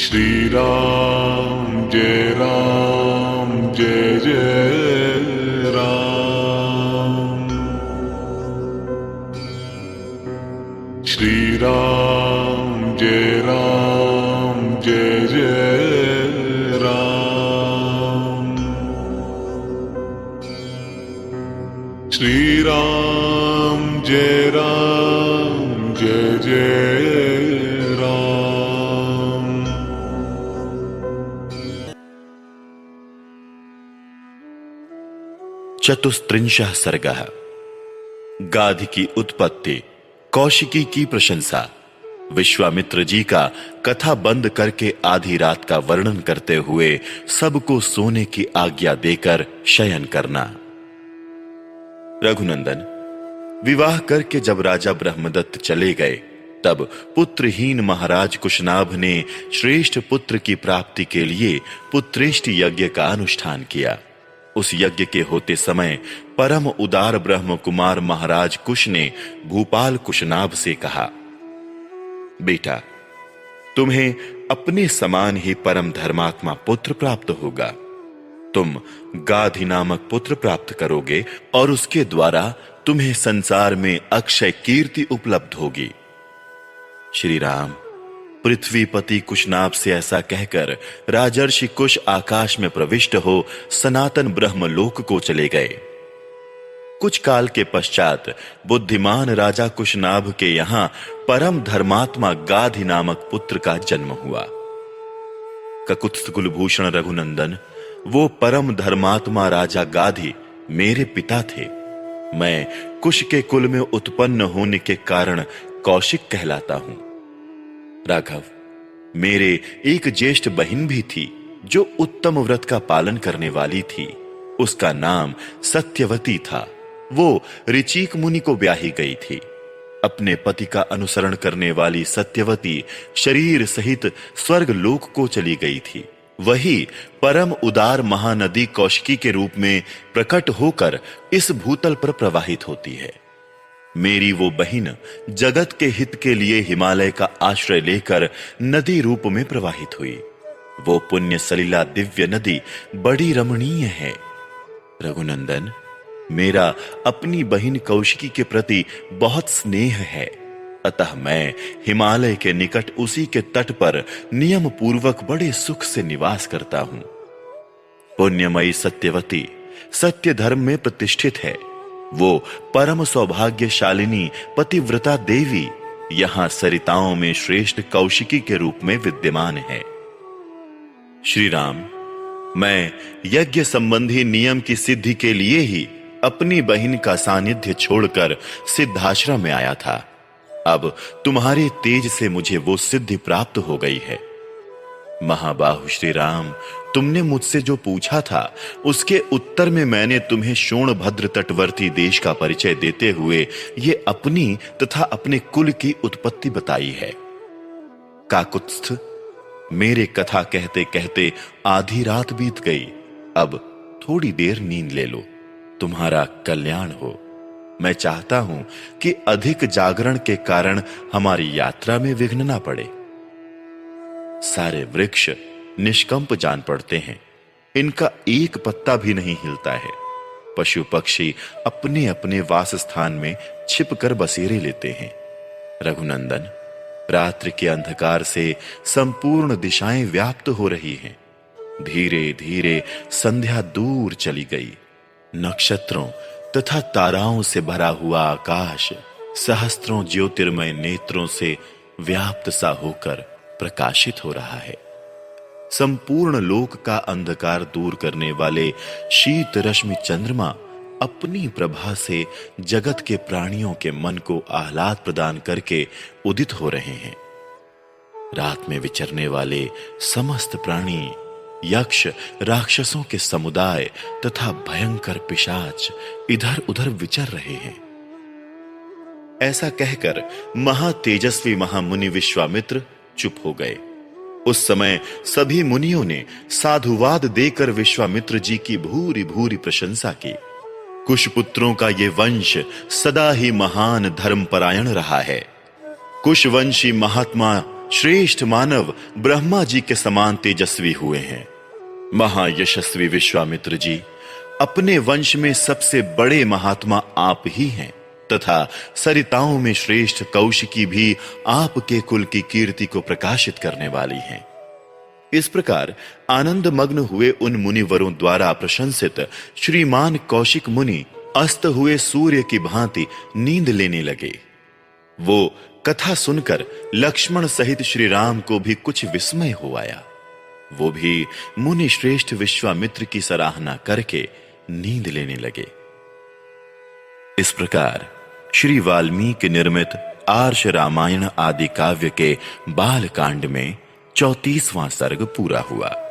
श्री राम जय राम जय जय राम। श्री राम जय राम जय जय राम। श्री राम जय राम जय जय राम। चतुस्त्रिंशः सर्गः। गाधि की उत्पत्ति, कौशिकी की प्रशंसा, विश्वामित्र जी का कथा बंद करके आधी रात का वर्णन करते हुए सबको सोने की आज्ञा देकर शयन करना। रघुनंदन, विवाह करके जब राजा ब्रह्मदत्त चले गए तब पुत्रहीन महाराज कुशनाभ ने श्रेष्ठ पुत्र की प्राप्ति के लिए पुत्रेष्टि यज्ञ का अनुष्ठान किया। उस यज्ञ के होते समय परम उदार ब्रह्म कुमार महाराज कुश ने भूपाल कुशनाभ से कहा, बेटा, तुम्हें अपने समान ही परम धर्मात्मा पुत्र प्राप्त होगा। तुम गाधि नामक पुत्र प्राप्त करोगे और उसके द्वारा तुम्हें संसार में अक्षय कीर्ति उपलब्ध होगी। श्री राम पृथ्वीपति कुशनाभ से ऐसा कहकर राजर्षि कुश आकाश में प्रविष्ट हो सनातन ब्रह्मलोक को चले गए। कुछ काल के पश्चात बुद्धिमान राजा कुशनाभ के यहां परम धर्मात्मा गाधि नामक पुत्र का जन्म हुआ। ककुत्स्थ कुलभूषण रघुनंदन, वो परम धर्मात्मा राजा गाधि मेरे पिता थे। मैं कुश के कुल में उत्पन्न होने के कारण कौशिक कहलाता हूं। राघव, मेरे एक ज्येष्ठ बहन भी थी जो उत्तम व्रत का पालन करने वाली थी। उसका नाम सत्यवती था। वो ऋचिक मुनि को ब्याही गई थी। अपने पति का अनुसरण करने वाली सत्यवती शरीर सहित स्वर्ग लोक को चली गई थी। वही परम उदार महानदी कौशिकी के रूप में प्रकट होकर इस भूतल पर प्रवाहित होती है। मेरी वो बहिन जगत के हित के लिए हिमालय का आश्रय लेकर नदी रूप में प्रवाहित हुई। वो पुण्य सलिला दिव्य नदी बड़ी रमणीय है। रघुनंदन, मेरा अपनी बहिन कौशिकी के प्रति बहुत स्नेह है, अतः मैं हिमालय के निकट उसी के तट पर नियम पूर्वक बड़े सुख से निवास करता हूं। पुण्यमयी सत्यवती सत्य धर्म में प्रतिष्ठित है। वो परम सौभाग्यशालिनी पतिव्रता देवी यहां सरिताओं में श्रेष्ठ कौशिकी के रूप में विद्यमान है। श्री राम, मैं यज्ञ संबंधी नियम की सिद्धि के लिए ही अपनी बहन का सानिध्य छोड़कर सिद्धाश्रम में आया था। अब तुम्हारे तेज से मुझे वो सिद्धि प्राप्त हो गई है। महाबाहु श्री राम, तुमने मुझसे जो पूछा था उसके उत्तर में मैंने तुम्हें शोणभद्र तटवर्ती देश का परिचय देते हुए ये अपनी तथा अपने कुल की उत्पत्ति बताई है। काकुत्स्थ, मेरे कथा कहते कहते आधी रात बीत गई। अब थोड़ी देर नींद ले लो, तुम्हारा कल्याण हो। मैं चाहता हूं कि अधिक जागरण के कारण हमारी यात्रा में विघ्न ना पड़े। सारे वृक्ष निष्कंप जान पड़ते हैं, इनका एक पत्ता भी नहीं हिलता है। पशु पक्षी अपने अपने वास स्थान में छिपकर बसेरे लेते हैं। रघुनंदन, रात्रि के अंधकार से संपूर्ण दिशाएं व्याप्त हो रही हैं। धीरे धीरे संध्या दूर चली गई। नक्षत्रों तथा ताराओं से भरा हुआ आकाश सहस्त्रों ज्योतिर्मय नेत्रों से व्याप्त सा होकर प्रकाशित हो रहा है। संपूर्ण लोक का अंधकार दूर करने वाले शीत रश्मि चंद्रमा अपनी प्रभा से जगत के प्राणियों के मन को आह्लाद प्रदान करके उदित हो रहे हैं। रात में विचरने वाले समस्त प्राणी, यक्ष राक्षसों के समुदाय तथा भयंकर पिशाच इधर उधर विचर रहे हैं। ऐसा कहकर महातेजस्वी महामुनि विश्वामित्र चुप हो गए। उस समय सभी मुनियों ने साधुवाद देकर विश्वामित्र जी की भूरी भूरी प्रशंसा की। कुशपुत्रों का ये वंश सदा ही महान धर्मपरायण रहा है। कुशवंशी महात्मा श्रेष्ठ मानव ब्रह्मा जी के समान तेजस्वी हुए हैं। महायशस्वी विश्वामित्र जी, अपने वंश में सबसे बड़े महात्मा आप ही हैं तथा सरिताओं में श्रेष्ठ कौशिकी भी आपके कुल की कीर्ति को प्रकाशित करने वाली हैं। इस प्रकार आनंद मग्न हुए उन मुनिवरों द्वारा प्रशंसित श्रीमान कौशिक मुनि अस्त हुए सूर्य की भांति नींद लेने लगे। वो कथा सुनकर लक्ष्मण सहित श्री राम को भी कुछ विस्मय हो आया। वो भी मुनि श्रेष्ठ विश्वामित्र की सराहना करके नींद लेने लगे। इस प्रकार श्री वाल्मीकि निर्मित आर्ष रामायण आदि काव्य के बाल कांड में 34वां सर्ग पूरा हुआ।